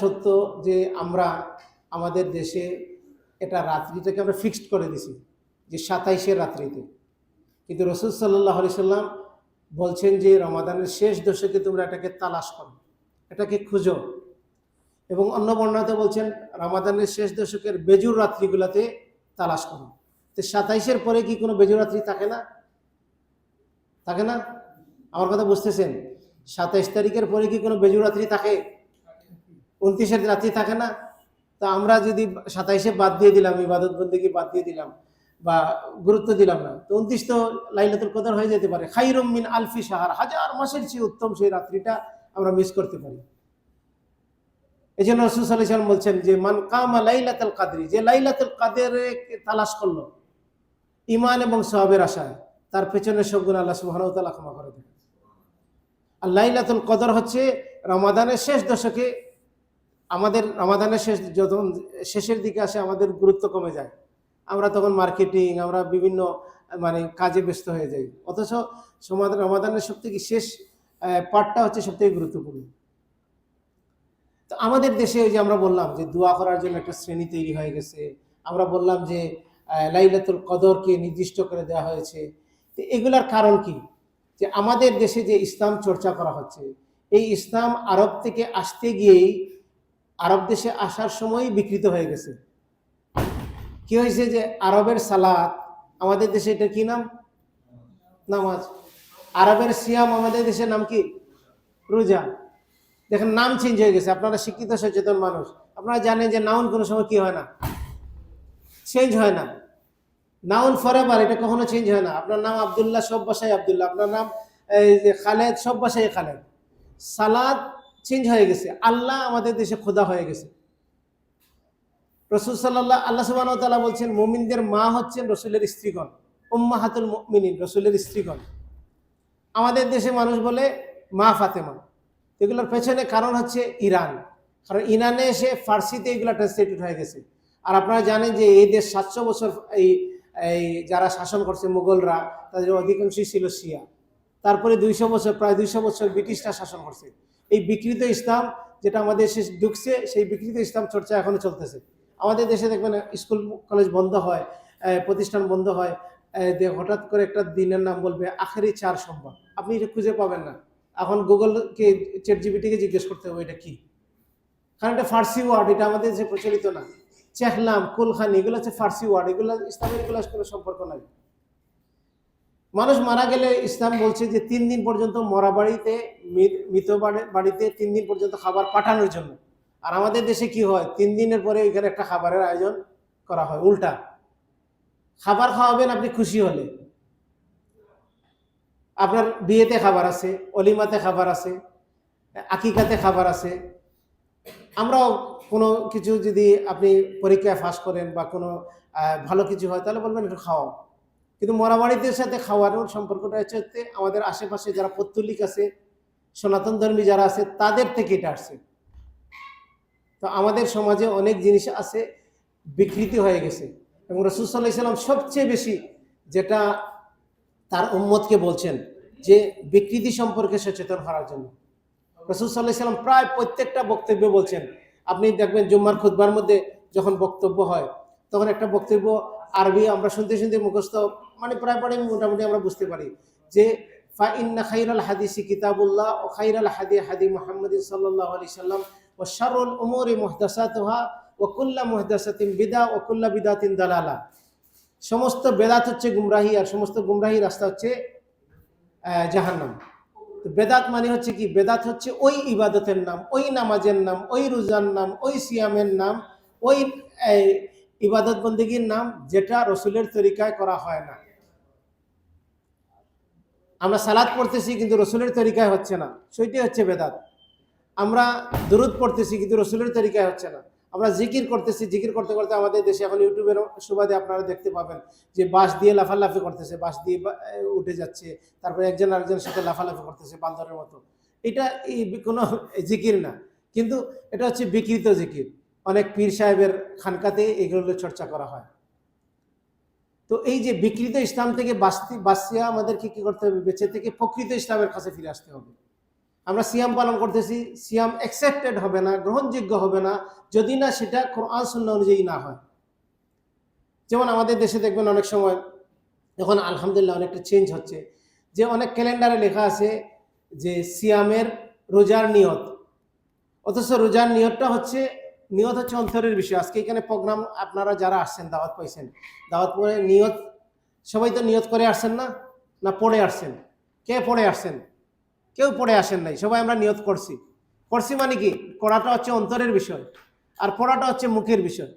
সত্য যে আমরা আমাদের দেশে এটা রাত্রিটাকে আমরা ফিক্সড করে দিছি যে 27-এর রাত্রিতে, কিন্তু রসুল সাল্লাল্লাহু আলাইহি সাল্লাম বলছেন যে রমাদানের শেষ দশকে তোমরা এটাকে তালাশ করো, এটাকে খুঁজো। এবং অন্য বর্ণনাতে বলছেন রমাদানের শেষ দশকের বেজুর রাত্রিগুলোতে তালাশ করো। তো 27-এর পরে কি কোনো বেজুর রাত্রি থাকে না? থাকে না? আমার কথা বুঝতেছেন? 27 তারিখের পরে কি কোনো বেজুর রাত্রি থাকে? 29-এর রাত্রি থাকে না? তো আমরা যদি 27-এ বাদ দিয়ে দিলাম, ইবাদত বন্দেগী বাদ দিয়ে দিলাম বা গুরুত্ব দিলাম না, তো 29 তো লাইলাতুল কদর হয়ে যেতে পারে। খায়রুম মিন আলফি শাহর, হাজার মাসের চেয়ে উত্তম সেই রাত্রিটা আমরা মিস করতে পারি। এই জন্য রাসূল সাল্লাল্লাহু আলাইহি ওয়াসাল্লাম বলছেন যে মান কামা লাইলাতুল কদরি, যে লাইলাতুল কদরে তালাশ করলো ঈমান এবং সওয়াবের আশায়, তার পেছনে সব গুনাহ আল্লাহ সুবহানাহু ওয়া তাআলা ক্ষমা করে দেবেন। আর লাইলাতুল কদর হচ্ছে রমাদানের শেষ দশকে, আমাদের রমাদানের যখন শেষের দিকে আসে আমাদের গুরুত্ব কমে যায়, আমরা তখন মার্কেটিং, আমরা বিভিন্ন কাজে ব্যস্ত হয়ে যাই, অথচ রমাদানের সবথেকে শেষ পার্টটা হচ্ছে সবথেকে গুরুত্বপূর্ণ। তো আমাদের দেশে ওই যে আমরা বললাম যে দোয়া করার জন্য একটা শ্রেণী তৈরি হয়ে গেছে, আমরা বললাম যে লাইলাতুল কদরকে নির্দিষ্ট করে দেওয়া হয়েছে। তো এগুলার কারণ কি? যে আমাদের দেশে যে ইসলাম চর্চা করা হচ্ছে, এই ইসলাম আরব থেকে আসতে গিয়েই আরব দেশে আসার সময় বিকৃত হয়ে গেছে। কি হয়েছে যে আরবের সালাত আমাদের দেশে এটা কি নাম? নামাজ। আরবের সিয়াম আমাদের দেশের নাম কি? রোজা। দেখেন নাম চেঞ্জ হয়ে গেছে। আপনারা শিক্ষিত সচেতন মানুষ, আপনারা জানেন যে নাউন কোনো সময় কি হয় না, চেঞ্জ হয় না। নাউন ফরএভার, এটা কখনো চেঞ্জ হয় না। আপনার নাম আব্দুল্লাহ, সব বাসায় আব্দুল্লাহ। আপনার নাম এই যে খালেদ, সব বাসায় খালেদ। সালাত চেঞ্জ হয়ে গেছে। আল্লাহ আমাদের দেশে খোদা হয়ে গেছে। রসুল আল্লাহ সুবহানাহু ওয়া তাআলা বলছেন মুমিনদের মা হচ্ছেন রসুলের স্ত্রীগণ, উম্মাহাতুল মুমিনিন, রসুলের স্ত্রীগণ। আমাদের দেশে মানুষ বলে মা ফাতেমা। এগুলোর পেছনে কারণ হচ্ছে ইরান, কারণ ইরানে এসে ফার্সিতে এগুলো ট্রান্সলেটেড হয়ে গেছে। আর আপনারা জানেন যে এই দেশ 700 বছর এই এই যারা শাসন করছে মুঘলরা, তাদের অধিকাংশই ছিল শিয়া। তারপরে 200 বছর, প্রায় 200 বছর ব্রিটিশরা শাসন করছে। এই বিকৃত ইসলাম যেটা আমাদের দেশে ঢুকছে, সেই বিকৃত ইসলাম চর্চা এখনো চলতেছে। আমাদের দেশে দেখবেন স্কুল কলেজ বন্ধ হয়, প্রতিষ্ঠান বন্ধ হয়, হঠাৎ করে একটা দিনের নাম বলবে আখেরি 4 সোমবার, আপনি এটা খুঁজে পাবেন না। এখন গুগলকে, চ্যাটজিপিটিকে জিজ্ঞেস করতে হবে এটা কি, কারণ এটা ফার্সি ওয়ার্ড, এটা আমাদের দেশে প্রচলিত না। চেহলাম, কুলখানি, এগুলো হচ্ছে ফার্সি ওয়ার্ড, এগুলো ইসলামের এগুলো কোনো সম্পর্ক নাই। মানুষ মারা গেলে ইসলাম বলছে যে 3 দিন পর্যন্ত মরা বাড়িতে, মৃত বাড়িতে 3 দিন পর্যন্ত খাবার পাঠানোর জন্য। আর আমাদের দেশে কি হয়, 3 দিনের পরে এখানে একটা খাবারের আয়োজন করা হয়, উল্টা। খাবার খাওয়াবেন আপনি খুশি হলে, আপনার বিয়েতে খাবার আছে, অলিমাতে খাবার আছে, আকিকাতে খাবার আছে। আমরাও কোনো কিছু যদি আপনি পরীক্ষায় পাস করেন বা কোনো ভালো কিছু হয়, তাহলে বলবেন একটু খাওয়াও। কিন্তু মরাবাড়িদের সাথে খাওয়ানোর সম্পর্কটা হচ্ছে আমাদের আশেপাশে যারা পৌত্তলিক আছে, সনাতন ধর্মী যারা আছে, তাদের থেকে এটা আসছে। তো আমাদের সমাজে অনেক জিনিস আছে বিকৃতি হয়ে গেছে, এবং রাসূল সাল্লাল্লাহু আলাইহি ওয়াসাল্লাম সবচেয়ে বেশি যেটা তার উম্মতকে বলছেন যে বিকৃতি সম্পর্কে সচেতন হওয়ার জন্য। রাসূল সাল্লাল্লাহু আলাইহি ওয়াসাল্লাম প্রায় প্রত্যেকটা বক্তব্যে বলছেন, আপনি দেখবেন জুম্মার খুতবার মধ্যে যখন বক্তব্য হয়, তখন একটা বক্তব্য আরবি আমরা শুনতে শুনতে মুখস্থ, প্রায় মোটামুটি আমরা বুঝতে পারি যে ফা ইন্না খাইরাল হাদিসি কিতাবুল্লাহ ও খাইরাল হাদি হাদি মুহাম্মাদিন সাল্লাল্লাহু আলাইহি সাল্লাম ওয়া শাররুল উমুরি মুহদাসাতুহা ওয়া কুল্লু মুহদাসাতিন বিদআ ওয়া কুল্লু বিদআতিন দালালা। সমস্ত বেদাত হচ্ছে গুমরাহি, আর সমস্ত গুমরাহি রাস্তা হচ্ছে জাহান্নাম। বেদাত মানে হচ্ছে কি? বেদাত হচ্ছে ওই ইবাদতের নাম, ওই নামাজের নাম, ওই রোজার নাম, ওই সিয়ামের নাম, ওই ইবাদত বন্দেগীর নাম যেটা রসুলের তরিকায় করা হয় না। আমরা সালাত পড়তেছি কিন্তু রসুলের তরিকায় হচ্ছে না, সেইটাই হচ্ছে বেদাত। আমরা দুরুদ পড়তেছি কিন্তু রসুলের তরিকায় হচ্ছে না। আমরা জিকির করতেছি, জিকির করতে করতে আমাদের দেশে এখন ইউটিউবের সুবাদে আপনারা দেখতে পাবেন যে বাঁশ দিয়ে লাফালাফি করতেছে, বাঁশ দিয়ে উঠে যাচ্ছে, তারপরে একজন আরেকজনের সাথে লাফালাফি করতেছে বান্দরের মতো। এটা কোনো জিকির না, কিন্তু এটা হচ্ছে বিকৃত জিকির। অনেক পীর সাহেবের খানকাতে এগুলো চর্চা করা হয়। তো এই যে বিকৃত ইসলাম থেকে বাঁচিয়ে আমাদেরকে কি করতে হবে? বেঁচে থেকে প্রকৃত ইসলামের কাছে ফিরে আসতে হবে। আমরা সিয়াম পালন করতেছি, সিয়াম অ্যাকসেপ্টেড হবে না, গ্রহণযোগ্য হবে না যদি না সেটা কোরআন সুন্নাহ অনুযায়ী না হয়। যেমন আমাদের দেশে দেখবেন অনেক সময় এখন আলহামদুলিল্লাহ অনেকটা চেঞ্জ হচ্ছে, যে অনেক ক্যালেন্ডারে লেখা আছে যে সিয়ামের রোজার নিয়ত, অথচ রোজার নিয়ত হচ্ছে অন্তরের বিষয়। আজকে এখানে প্রোগ্রাম আপনারা যারা আসছেন দাওয়াত পাইছেন, দাওয়াত পরে নিয়ত সবাই তো নিয়ত করে আসছেন না, না পড়ে আসছেন? কে পড়ে আসছেন? কেউ পড়ে আসেন নাই, সবাই আমরা নিয়ত করছি। মানে কি, করাটা হচ্ছে অন্তরের বিষয় আর পড়াটা হচ্ছে মুখের বিষয়।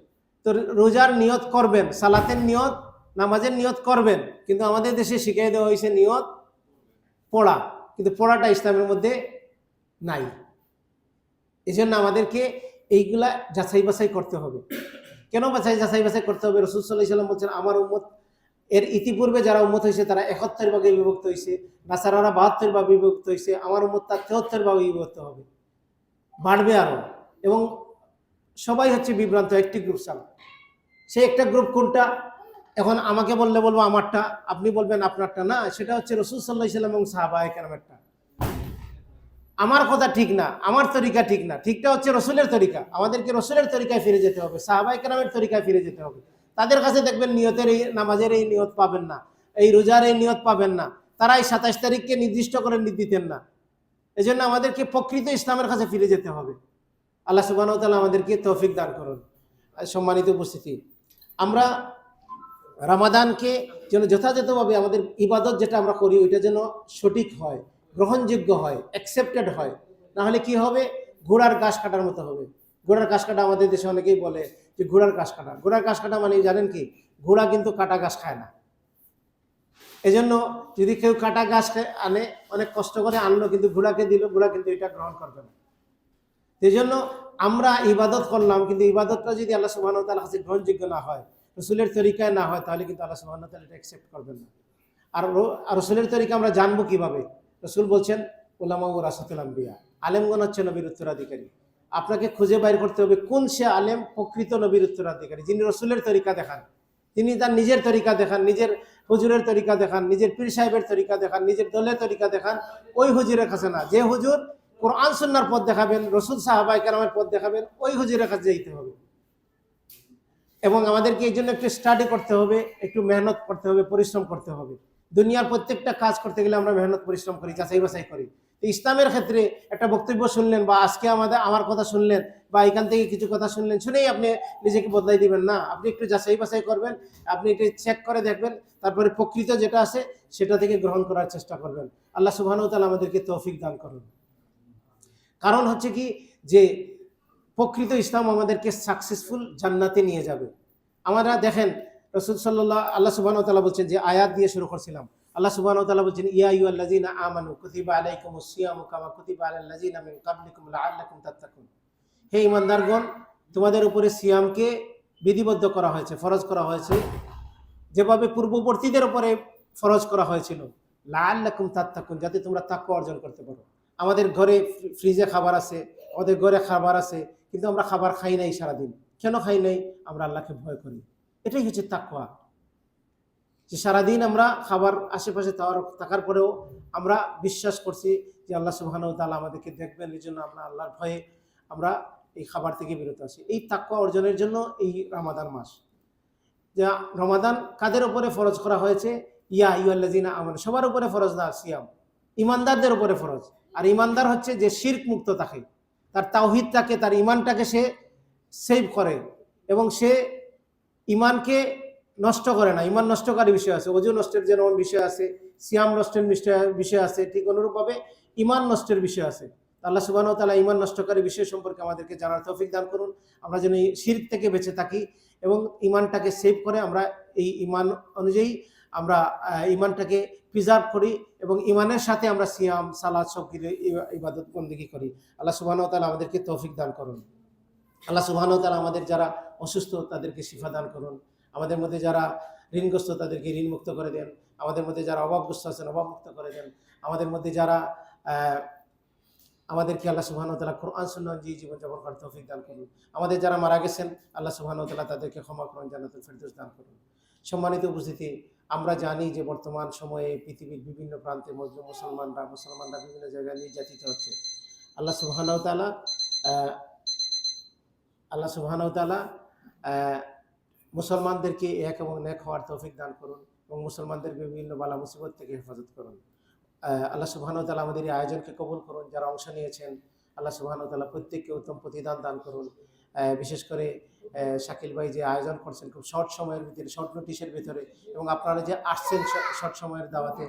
তো রোজার নিয়ত করবেন, সালাতের নিয়ত, নামাজের নিয়ত করবেন, কিন্তু আমাদের দেশে শিখিয়ে দেওয়া হয়েছে নিয়ত পড়া, কিন্তু পড়াটা ইসলামের মধ্যে নাই। এই জন্য আমাদেরকে এইগুলা যাচাই বাছাই করতে হবে। কেন যাচাই বাছাই করতে হবে? রাসূল সাল্লাল্লাহু আলাইহি ওয়াসাল্লাম বলছেন, আমার উম্মত এর ইতিপূর্বে যারা উম্মত হয়েছে তারা ৭১ ভাগে বিভক্ত হয়েছে, নাসারারা ৭২ ভাগে বিভক্ত হয়েছে, আমার উম্মত তার ৭৩ ভাগে বিভক্ত হবে, বাড়বে আরো। এবং সবাই হচ্ছে বিভ্রান্ত, একটি গ্রুপ ছাড়া। সেই একটা গ্রুপ কোনটা? এখন আমাকে বললে বলবো আমারটা, আপনি বলবেন আপনারটা। না, সেটা হচ্ছে রাসূল সাল্লাল্লাহু আলাইহি ওয়াসাল্লাম এবং সাহাবায়ে কেরামেরটা। আমার কথা ঠিক না, আমার তরিকা ঠিক না, ঠিকটা হচ্ছে রসুলের তরিকা। আমাদেরকে রসুলের তরিকায় ফিরে যেতে হবে, সাহাবায়ে কেরামের তরিকায় ফিরে যেতে হবে। তাদের কাছে দেখবেন নিয়তের এই নামাজের এই নিয়ত পাবেন না, এই রোজার এই নিয়ত পাবেন না। তারা এই ২৭ তারিখকে নির্দিষ্ট করে দিতেন না। এই জন্য আমাদেরকে প্রকৃত ইসলামের কাছে ফিরে যেতে হবে। আল্লাহ সুবহানাহু ওয়া তাআলা আমাদেরকে তৌফিক দান করুন। সম্মানিত উপস্থিতি, আমরা রমাদানকে যেন যথাযথভাবে আমাদের ইবাদত যেটা আমরা করি ওইটা যেন সঠিক হয়, গ্রহণযোগ্য হয়, অ্যাকসেপ্টেড হয়। না হলে কি হবে? ঘোড়ার ঘাস কাটার মতো হবে। ঘোড়ার ঘাস কাটা, আমাদের দেশে অনেকেই বলে যে ঘোড়ার ঘাস কাটা। ঘোড়ার ঘাস কাটা মানে জানেন কি? ঘোড়া কিন্তু কাটা ঘাস খায় না। এজন্য যদি কেউ কাটা ঘাস আনে, অনেক কষ্ট করে আনলো, কিন্তু ঘোড়াকে দিল, ঘোড়া কিন্তু এটা গ্রহণ করবে না। এই জন্য আমরা ইবাদত করলাম, কিন্তু ইবাদতটা যদি আল্লাহ সুবহানাহু ওয়া তাআলার কাছে গ্রহণযোগ্য না হয়, রসুলের তরিকায় না হয়, তাহলে কিন্তু আল্লাহ সুবহানাহু ওয়া তাআলা এটা অ্যাকসেপ্ট করবেন না। আর রসুলের তরিকা আমরা জানবো কিভাবে? রসুল বলছেন, উলামা ওয়ারাসাতুল আম্বিয়া, আলেমগণ হচ্ছে নবীর উত্তরাধিকারী। আপনাকে খুঁজে বাইর করতে হবে কোন সে আলেম প্রকৃত নবীর উত্তরাধিকারী, যিনি রসুলের তরিকা দেখান, তিনি তার নিজের তরিকা দেখান, নিজের হুজুরের তরিকা দেখান, নিজের পীর সাহেবের তরিকা দেখান, নিজের দলের তরিকা দেখান। ওই হুজুরের কাছে না, যে হুজুর কোরআন সুন্নাহর পথ দেখাবেন, রসুল সাহাবায়ে কেরামের পথ দেখাবেন, ওই হুজুরের কাছে যেতে হবে। এবং আমাদেরকে এই জন্য একটু স্টাডি করতে হবে, একটু মেহনত করতে হবে, পরিশ্রম করতে হবে। দুনিয়ার প্রত্যেকটা কাজ করতে গেলে আমরা মেহনত পরিশ্রম করি, যাচাই বাছাই করি। তো ইসলামের ক্ষেত্রে একটা বক্তব্য শুনলেন, বা আজকে আমার কথা শুনলেন, বা এখান থেকে কিছু কথা শুনলেন, শুনেই আপনি নিজেকে বদলাই দিবেন না। আপনি একটু যাচাই বাছাই করবেন, আপনি একটু চেক করে দেখবেন, তারপরে প্রকৃত যেটা আছে সেটা থেকে গ্রহণ করার চেষ্টা করবেন। আল্লাহ সুবহানাহু ওয়া তাআলা আমাদেরকে তৌফিক দান করুন। কারণ হচ্ছে কি, যে প্রকৃত ইসলাম আমাদেরকে সাকসেসফুল জান্নাতে নিয়ে যাবে। আমরা দেখেন আল্লাহ সুবহানাহু ওয়া তাআলা বলছেন, যে আয়াত দিয়ে শুরু করছিলাম, আল্লাহ সুবহানাহু ওয়া তাআলা বলছেন, ইয়া আইয়ুহাল্লাযীনা আমানু কুতিবা আলাইকুমুস সিয়ামু কামা কুতিবা আলাল লাযীনা মিন ক্বাবলিকুম লাআল্লাকুম তাত্তাকুন। হে ঈমানদারগণ, তোমাদের উপরে সিয়ামকে বিধিবদ্ধ করা হয়েছে, ফরজ করা হয়েছে, যেভাবে পূর্ববর্তীদের উপরে ফরজ করা হয়েছিল, লাআল্লাকুম তাত্তাকুন, যাতে তোমরা তাকওয়া অর্জন করতে পারো। আমাদের ঘরে ফ্রিজে খাবার আছে, আমাদের ঘরে খাবার আছে, কিন্তু আমরা খাবার খাই নাই সারাদিন। কেন খাই নাই? আমরা আল্লাহকে ভয় করি। এটাই হচ্ছে তাকওয়া, যে সারাদিন আমরা খাবার আশেপাশে থাকার পরেও আমরা বিশ্বাস করছি যে আল্লাহ সুবহানাহু ওয়া তাআলা আমাদেরকে দেখবেন, এই জন্য আমরা আল্লাহর ভয়ে আমরা এই খাবার থেকে বিরত আছি। এই তাকওয়া অর্জনের জন্য এই রমাদান মাস। যা রমাদান কাদের উপরে ফরজ করা হয়েছে? ইয়া আইয়ুহাল্লাযীনা আমানু, সবার উপরে ফরজ না, সিয়াম ইমানদারদের উপরে ফরজ। আর ইমানদার হচ্ছে যে শিরক মুক্ত থাকে, তার তাওহীদটাকে, তার ইমানটাকে সে সেভ করে, এবং সে ইমানকে নষ্ট করে না। ইমান নষ্টকারী বিষয় আছে, ওযু নষ্টের যেমন বিষয় আছে, সিয়াম নষ্টের বিষয় আছে, ঠিক অনুরূপভাবে ইমান নষ্টের বিষয় আছে। আল্লাহ সুবহানাহু ওয়া তাআলা ইমান নষ্টকারী বিষয় সম্পর্কে আমাদেরকে জানার তৌফিক দান করুন। আমরা যেন এই শিরক থেকে বেঁচে থাকি এবং ইমানটাকে সেভ করে আমরা এই ইমান অনুযায়ী আমরা ইমানটাকে প্রিজার্ভ করি, এবং ইমানের সাথে আমরা সিয়াম, সালাত সব কিছু ইবাদত বন্দেগী করি। আল্লাহ সুবহানাহু ওয়া তাআলা আমাদেরকে তৌফিক দান করুন। আল্লাহ সুবহানাহু ওয়া তাআলা আমাদের যারা অসুস্থ তাদেরকে শিফা দান করুন। আমাদের মধ্যে যারা ঋণগ্রস্ত তাদেরকে ঋণ মুক্ত করে দেন। আমাদের মধ্যে যারা অভাবগ্রস্ত আছেন অভাব মুক্ত করে দেন। আমাদের মধ্যে যারা আমাদেরকে আল্লাহ সুবহানাহু ওয়া তাআলা কোরআন সুন্নাহ অনুযায়ী জীবনযাপন করার তৌফিক দান করুন। আমাদের যারা মারা গেছেন আল্লাহ সুবহানাহু ওয়া তাআলা তাদেরকে ক্ষমা করুন, জান্নাতুল ফেরদৌস দান করুন। সম্মানিত উপস্থিতি, আমরা জানি যে বর্তমান সময়ে পৃথিবীর বিভিন্ন প্রান্তে মুসলমানরা বিভিন্ন জায়গায় নির্যাতিত হচ্ছে। আল্লাহ সুবহানাহু ওয়া তাআলা আল্লাহ সুবহানাহু ওয়া তাআলা মুসলমানদেরকে এক এবং নেক হওয়ার তৌফিক দান করুন এবং মুসলমানদেরকে বিভিন্ন বালা মুসিবত থেকে হেফাজত করুন। আল্লাহ সুবহানাহু ওয়া তাআলা আমাদের এই আয়োজনকে কবুল করুন। যারা অংশ নিয়েছেন আল্লাহ সুবহানাহু ওয়া তাআলা প্রত্যেককে উত্তম প্রতিদান দান করুন। বিশেষ করে শাকিল ভাই যে আয়োজন করছেন খুব শর্ট সময়ের ভিতরে, শর্ট নোটিশের ভিতরে, এবং আপনারা যে আসছেন শর্ট সময়ের দাওয়াতে,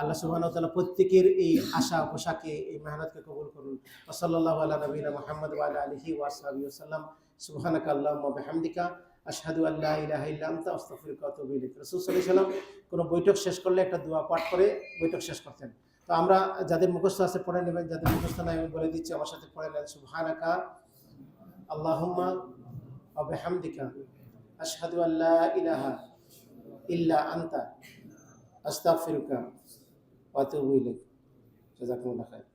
আল্লাহ সুবহানাহু ওয়া তাআলা প্রত্যেকের এই আশা পোশাকে এই মেহনতকে কবুল করুন। ওয়া সাল্লাল্লাহু আলা নবিয়িনা মুহাম্মদ ওয়া আলা আলিহি ওয়া আসহাবিহি ওয়াসাল্লাম। সুবহানাকা আল্লাহুম্মা ওয়া বিহামদিকা আশহাদু আল্লা ইলাহা ইল্লা আনতা আস্তাগফিরুকা ওয়া আতুবু ইলাইক। রাসূল সাল্লাল্লাহু আলাইহি ওয়াসাল্লাম কোনো বৈঠক শেষ করলে একটা দোয়া পাঠ করে বৈঠক শেষ করতেন। তো আমরা যাদের মুখস্থ আছে পড়ে নেবেন, যাদের মুখস্থ নাই আমি বলে দিচ্ছি, আমার সাথে পড়ে নেন। সুবহানাকা আল্লাহুম্মা ওয়া বিহামদিকা আশহাদু আল্লা ইলাহা ইল্লা আনতা আস্তাগফিরুকা ওয়া আতুবু ইলাইক। জাযাকুমুল্লাহ খাইর।